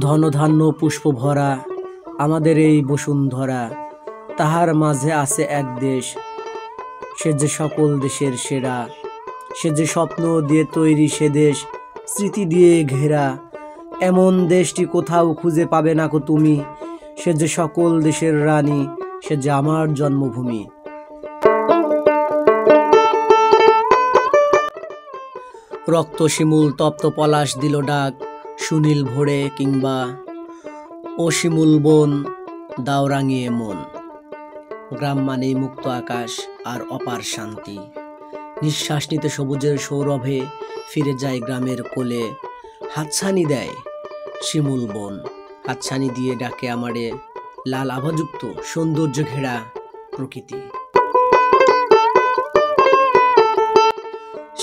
ধনধান্য পুষ্প ভরা আমাদের এই বসুন্ধরা, তাহার মাঝে আছে এক দেশ, সে যে সকল দেশের সেরা। সে যে স্বপ্ন দিয়ে তৈরি সে দেশ, স্মৃতি দিয়ে ঘেরা। এমন দেশটি কোথাও খুঁজে পাবে না কো তুমি। সে যে সকল দেশের রানী, সে যে আমার জন্মভূমি। রক্ত শিমুল তপ্ত পলাশ দিল ডাক, সুনীল ভোরে কিংবা ও শিমুল বন দাও রাঙিয়ে মন। গ্রাম মানেই মুক্ত আকাশ আর অপার শান্তি। নিঃশ্বাস নিতে সবুজের সৌরভে ফিরে যায় গ্রামের কোলে। হাতছানি দেয় শিমুল বন, হাতছানি দিয়ে ডাকে আমারে লাল আভাযুক্ত সৌন্দর্য ঘেরা প্রকৃতি।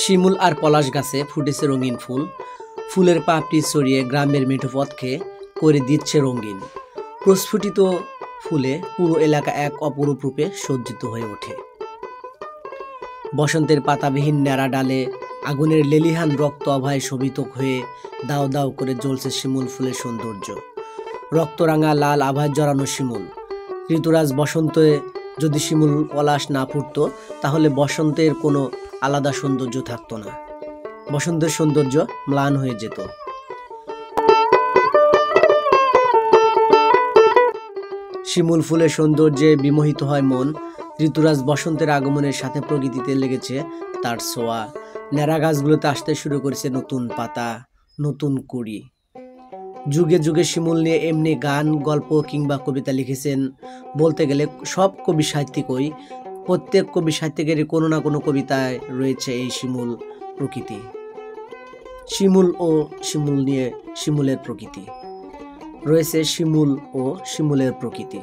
শিমুল আর পলাশ গাছে ফুটেছে রঙিন ফুল, ফুলের পাপড়ি ছড়িয়ে গ্রামের মেঠোপথকে করে দিচ্ছে রঙিন। প্রস্ফুটিত ফুলে পুরো এলাকা এক অপরূপ রূপে সজ্জিত হয়ে ওঠে। বসন্তের পাতাবিহীন ন্যাড়া ডালে আগুনের লেলিহান রক্ত আভায় শোভিত হয়ে দাও দাও করে জ্বলছে শিমুল ফুলের সৌন্দর্য। রক্তরাঙা লাল আভায় জড়ানো শিমুল। ঋতুরাজ বসন্তে যদি শিমুল পলাশ না ফুটত, তাহলে বসন্তের কোনো আলাদা সৌন্দর্য থাকতো না। বসন্তের সৌন্দর্য ম্লান হয়ে যেত। শিমুল ফুলের সৌন্দর্যে বিমোহিত হয় মন। ঋতুরাজ বসন্তের আগমনের সাথে প্রকৃতিতে লেগেছে তার ছোঁয়া। ন্যাড়া গাছগুলোতে আসতে শুরু করেছে নতুন পাতা, নতুন কুড়ি। যুগে যুগে শিমুল নিয়ে এমনি গান, গল্প কিংবা কবিতা লিখেছেন বলতে গেলে সব কবি সাহিত্যিকই। প্রত্যেক কবি সাহিত্যিকেরই কোনো না কোনো কবিতায় রয়েছে এই শিমুল প্রকৃতি। শিমুল ও শিমুল নিয়ে শিমুলের প্রকৃতি রয়েছে, শিমুল ও শিমুলের প্রকৃতি।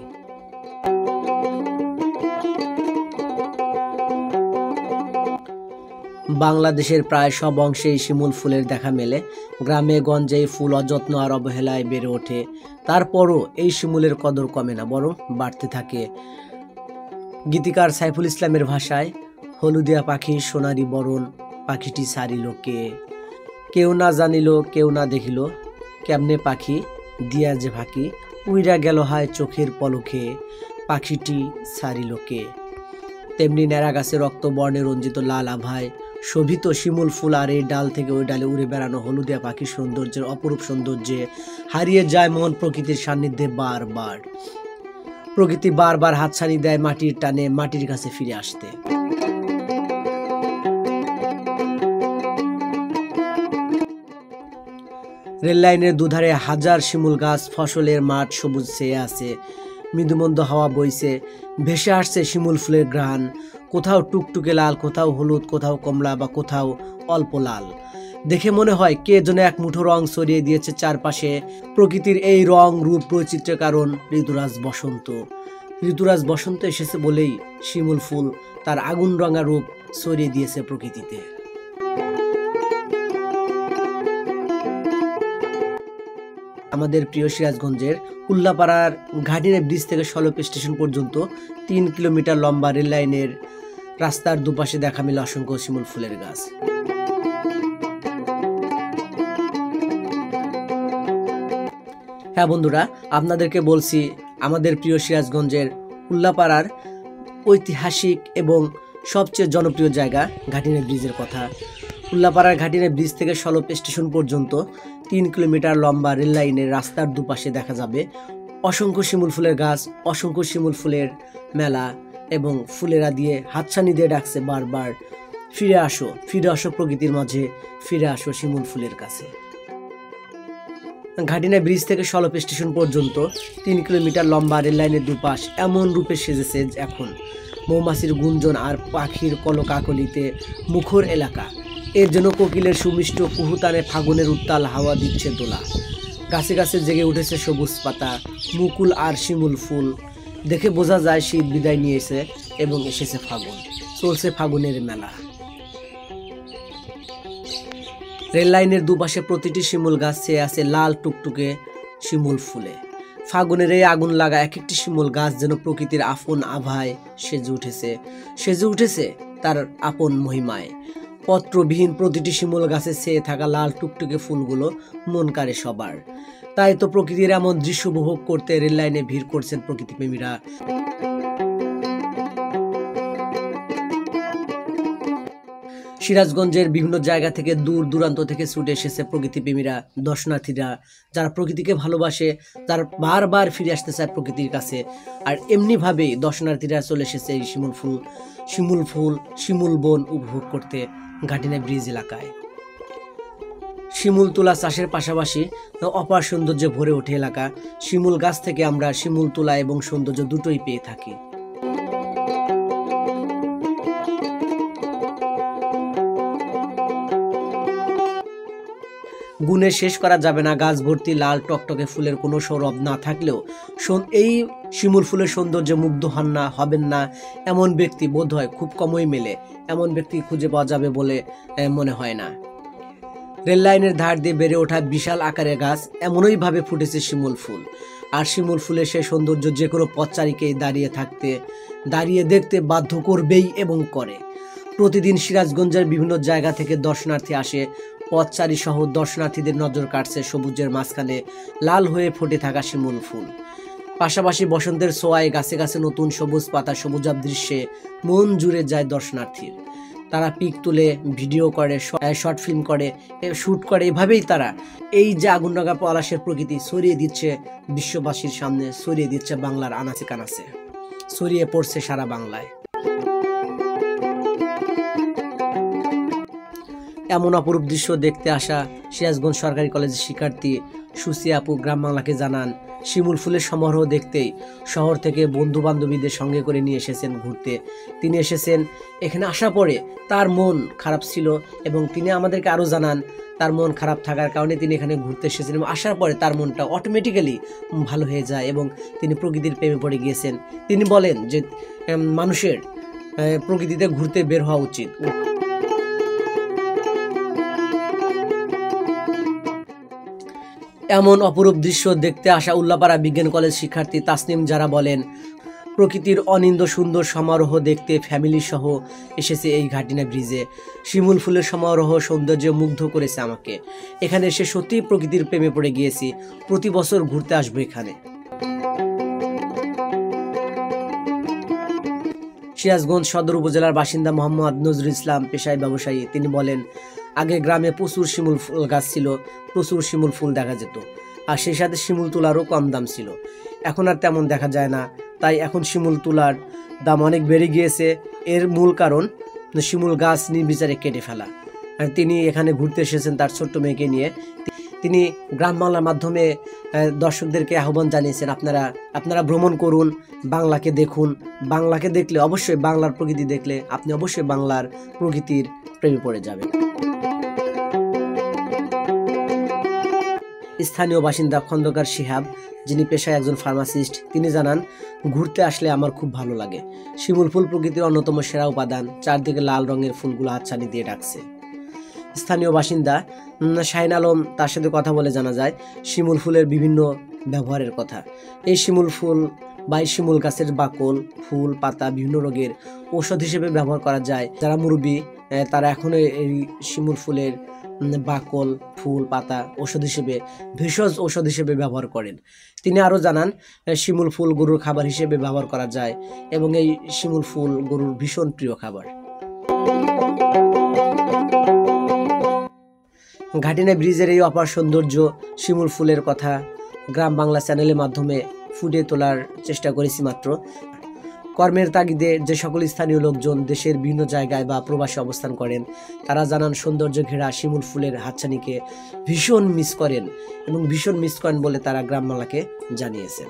বাংলাদেশের প্রায় সব অংশেই শিমুল ফুলের দেখা মেলে। গ্রামে গঞ্জে ফুল অযত্ন আর অবহেলায় বেড়ে ওঠে। তারপরও এই শিমুলের কদর কমে না, বরং বাড়তে থাকে। গীতিকার সাইফুল ইসলামের ভাষায়, হলুদিয়া পাখি সোনারি বরণ, পাখিটি সারিল কে। কেউ না জানিল কেউ না দেখিল, কেমনে পাখি দিয়া যে ফাঁকি, উইরা গেল হায় চোখের পলকে, পাখিটি সারিল কে। তেমনি ন্যাড়া গাছে রক্ত বর্ণে রঞ্জিত লাল আভায় শোভিত শিমুল ফুল আর এই ডাল থেকে ওই ডালে উড়ে বেড়ানো হলুদিয়া পাখির সৌন্দর্যের অপরূপ সৌন্দর্যে হারিয়ে যায় মন প্রকৃতির সান্নিধ্যে। বারবার প্রকৃতি বারবার হাতছানি দেয় মাটির টানে মাটির কাছে ফিরে আসতে। রেল লাইনের দুধারে হাজার শিমুল গাছ, ফসলের মাঠ সবুজ ছেয়ে আছে। মৃদুমন্দ হাওয়া বইছে, ভেসে আসছে শিমুল ফুলের ঘ্রাণ। কোথাও টুকটুকে লাল, কোথাও হলুদ, কোথাও কমলা বা কোথাও অল্প লাল। দেখে মনে হয় কে যেন এক মুঠো রং ছড়িয়ে দিয়েছে চারপাশে। প্রকৃতির এই রং রূপ বৈচিত্র্যের কারণ ঋতুরাজ বসন্ত। ঋতুরাজ বসন্ত এসেছে বলেই শিমুল ফুল তার আগুন রঙা রূপ ছড়িয়ে দিয়েছে প্রকৃতিতে। আমাদের প্রিয় সিরাজগঞ্জের উল্লাপাড়ার ঘাটিনা ব্রিজ থেকে সলপ স্টেশন পর্যন্ত 3 কিলোমিটার লম্বা রেল লাইনের রাস্তার দুপাশে দেখা মেলে অসংখ্য শিমুল ফুলের গাছ। হ্যাঁ বন্ধুরা, আপনাদেরকে বলছি আমাদের প্রিয় সিরাজগঞ্জের উল্লাপাড়ার ঐতিহাসিক এবং সবচেয়ে জনপ্রিয় জায়গা ঘাটিনা ব্রিজের কথা। উল্লাপাড়ার ঘাটিনা ব্রিজ থেকে সলপ স্টেশন পর্যন্ত 3 কিলোমিটার লম্বা রেল লাইনের রাস্তার দুপাশে দেখা যাবে অসংখ্য শিমুল ফুলের গাছ, অসংখ্য শিমুল ফুলের মেলা এবং ফুলেরা দিয়ে হাতছানি দিয়ে ডাকছে বারবার, ফিরে আসো, ফিরে আসো প্রকৃতির মাঝে, ফিরে আসো শিমুল ফুলের কাছে। ঘাটিনা ব্রিজ থেকে সলপ স্টেশন পর্যন্ত 3 কিলোমিটার লম্বা রেল লাইনের দুপাশ এমন রূপে সেজেছে এখন মৌমাছির গুঞ্জন আর পাখির কলকাকলিতে মুখর এলাকা। এর জন্য কোকিলের সুমিষ্ট কুহুতানে ফাগুনের উত্তাল হাওয়া দিচ্ছে দোলা। গাছে গাছে জেগে উঠেছে সবুজ পাতা, মুকুল আর শিমুল ফুল। দেখে বোঝা যায় শীত বিদায় নিয়েছে এবং এসেছে ফাগুন, চলছে ফাগুনের মেলা। রেল লাইনের দুপাশে প্রতিটি শিমুল গাছ ছেয়ে আছে লাল টুকটুকে শিমুল ফুলে। ফাগুনের এই আগুন লাগা এক একটি শিমুল গাছ যেন প্রকৃতির আপন আভায় সেজে উঠেছে তার আপন মহিমায়। পত্রবিহীন প্রতিটি শিমুল গাছে ছেয়ে থাকা লাল টুকটুকে ফুলগুলো মন কাড়ে সবার। তাই তো প্রকৃতির এমন দৃশ্য উপভোগ করতে রেল লাইনে ভিড় করছেন প্রকৃতিপ্রেমীরা। সিরাজগঞ্জের বিভিন্ন জায়গা থেকে দূর দূরান্ত থেকে ছুটে এসেছে প্রকৃতিপ্রেমীরা, দর্শনার্থীরা, যারা প্রকৃতিকে ভালোবাসে, যারা বারবার ফিরে আসতে চায় প্রকৃতির কাছে। আর এমনিভাবেই দর্শনার্থীরা চলে এসেছে এই শিমুল বন উপভোগ করতে ঘাটিনা ব্রিজ এলাকায়। শিমুল তুলা চাষের পাশাপাশি অপার সৌন্দর্যে ভরে ওঠে এলাকা। শিমুল গাছ থেকে আমরা শিমুল তুলা এবং সৌন্দর্য দুটোই পেয়ে থাকি। গুণে শেষ করা যাবে না, গাছ ভর্তি লাল টকটকে ফুলের কোনো সৌরভ না থাকলেও এই শিমুল ফুলের সৌন্দর্যে মুগ্ধ হবেন না এমন ব্যক্তি বোধ হয় খুব কমই মেলে। এমন ব্যক্তি খুঁজে পাওয়া যাবে বলে মনে হয় না। রেল লাইনের ধার দিয়ে বেড়ে ওঠা বিশাল আকারের গাছ, এমনইভাবে ফুটেছে শিমুল ফুল। আর শিমুল ফুলের সেই সৌন্দর্য যে কোনো পথচারীকেই দাঁড়িয়ে দেখতে বাধ্য করবেই এবং করে। প্রতিদিন সিরাজগঞ্জের বিভিন্ন জায়গা থেকে দর্শনার্থী আসে। পথচারী সহ দর্শনার্থীদের নজর কাটছে সবুজের মাঝখানে লাল হয়ে ফুটে থাকা শিমুল ফুল। পাশাপাশি বসন্তের ছোঁয়ায় গাছে গাছে নতুন সবুজ পাতা, সবুজাব দৃশ্যে মন জুড়ে যায় দর্শনার্থীর। তারা পিক তুলে, ভিডিও করে, শর্ট ফিল্ম করে, শ্যুট করে। এভাবেই তারা এই যে আগুনডাঙ্গা পলাশের প্রকৃতি ছড়িয়ে দিচ্ছে বিশ্ববাসীর সামনে, ছড়িয়ে দিচ্ছে বাংলার আনাচে কানাচে, ছড়িয়ে পড়ছে সারা বাংলায়। এমন অপরূপ দৃশ্য দেখতে আসা সিরাজগঞ্জ সরকারি কলেজের শিক্ষার্থী সুসি আপু গ্রাম বাংলাকে জানান, শিমুল ফুলের সমারোহ দেখতেই শহর থেকে বন্ধু বান্ধবীদের সঙ্গে করে নিয়ে এসেছেন ঘুরতে। তিনি এসেছেন, এখানে আসা পরে তার মন খারাপ ছিল এবং তিনি আমাদেরকে আরও জানান তার মন খারাপ থাকার কারণে তিনি এখানে ঘুরতে এসেছেন এবং আসার পরে তার মনটা অটোমেটিক্যালি ভালো হয়ে যায় এবং তিনি প্রকৃতির প্রেমে পড়ে গিয়েছেন। তিনি বলেন যে মানুষের প্রকৃতিতে ঘুরতে বের হওয়া উচিত। এমন অপরূপ দৃশ্য দেখতে আসা উল্লাপাড়া বিজ্ঞান কলেজ শিক্ষার্থী তাসনিম যারা বলেন, প্রকৃতির অনিন্দ্য সুন্দর সমারোহ দেখতে ফ্যামিলি সহ এসেছে এই ঘাটিনা ব্রিজে। শিমুল ফুলের সমারোহ সৌন্দর্যে মুগ্ধ করেছে আমাকে। এখানে এসে সত্যিই প্রকৃতির প্রেমে পড়ে গিয়েছি। প্রতি বছর ঘুরতে আসবো এখানে। সিরাজগঞ্জ সদর উপজেলার বাসিন্দা মোহাম্মদ নজরুল ইসলাম পেশায় ব্যবসায়ী। তিনি বলেন, আগে গ্রামে প্রচুর শিমুল ফুল গাছ ছিল, প্রচুর শিমুল ফুল দেখা যেত, আর সেই সাথে শিমুল তুলারও কম দাম ছিল। এখন আর তেমন দেখা যায় না। তাই এখন শিমুল তুলার দাম অনেক বেড়ে গিয়েছে। এর মূল কারণ শিমুল গাছ নির্বিচারে কেটে ফেলা। আর তিনি এখানে ঘুরতে এসেছেন তার ছোট্ট মেয়েকে নিয়ে। তিনি গ্রাম বাংলার মাধ্যমে দর্শকদেরকে আহ্বান জানিয়েছেন, আপনারা ভ্রমণ করুন, বাংলাকে দেখুন। বাংলাকে দেখলে, অবশ্যই বাংলার প্রকৃতি দেখলে আপনি অবশ্যই বাংলার প্রকৃতির প্রেমে পড়ে যাবেন। স্থানীয় বাসিন্দা খন্দকার শিহাব, যিনি পেশায় একজন ফার্মাসিস্ট, তিনি জানান, ঘুরতে আসলে আমার খুব ভালো লাগে। শিমুল ফুল প্রকৃতির অন্যতম সেরা উপাদান। চারদিকে লাল রঙের ফুলগুলো হাতছানি দিয়ে ডাকছে। স্থানীয় বাসিন্দা শাহিন আলম, তার সাথে কথা বলে জানা যায় শিমুল ফুলের বিভিন্ন ব্যবহারের কথা। এই শিমুল ফুল বা এই শিমুল গাছের বাকল, ফুল, পাতা বিভিন্ন রোগের ঔষধ হিসেবে ব্যবহার করা যায়। যারা মুরব্বী তারা এখনো এই শিমুল ফুলের বাকল, ফুল, পাতা ভেষজ ঔষধ হিসেবে ব্যবহার করেন। তিনি আরও জানান, শিমুল ফুল গরুর খাবার হিসেবে ব্যবহার করা যায় এবং এই শিমুল ফুল গরুর ভীষণ প্রিয় খাবার। ঘাটিনা ব্রিজের এই অপার সৌন্দর্য, শিমুল ফুলের কথা গ্রাম বাংলা চ্যানেলের মাধ্যমে ফুটিয়ে তোলার চেষ্টা করেছি মাত্র। কর্মের তাগিদে যে সকল স্থানীয় লোকজন দেশের বিভিন্ন জায়গায় বা প্রবাসে অবস্থান করেন, তারা জানান সৌন্দর্য ঘেরা শিমুল ফুলের হাতছানিকে ভীষণ মিস করেন এবং ভীষণ মিস করেন বলে তারা গ্রাম বাংলাকে জানিয়েছেন।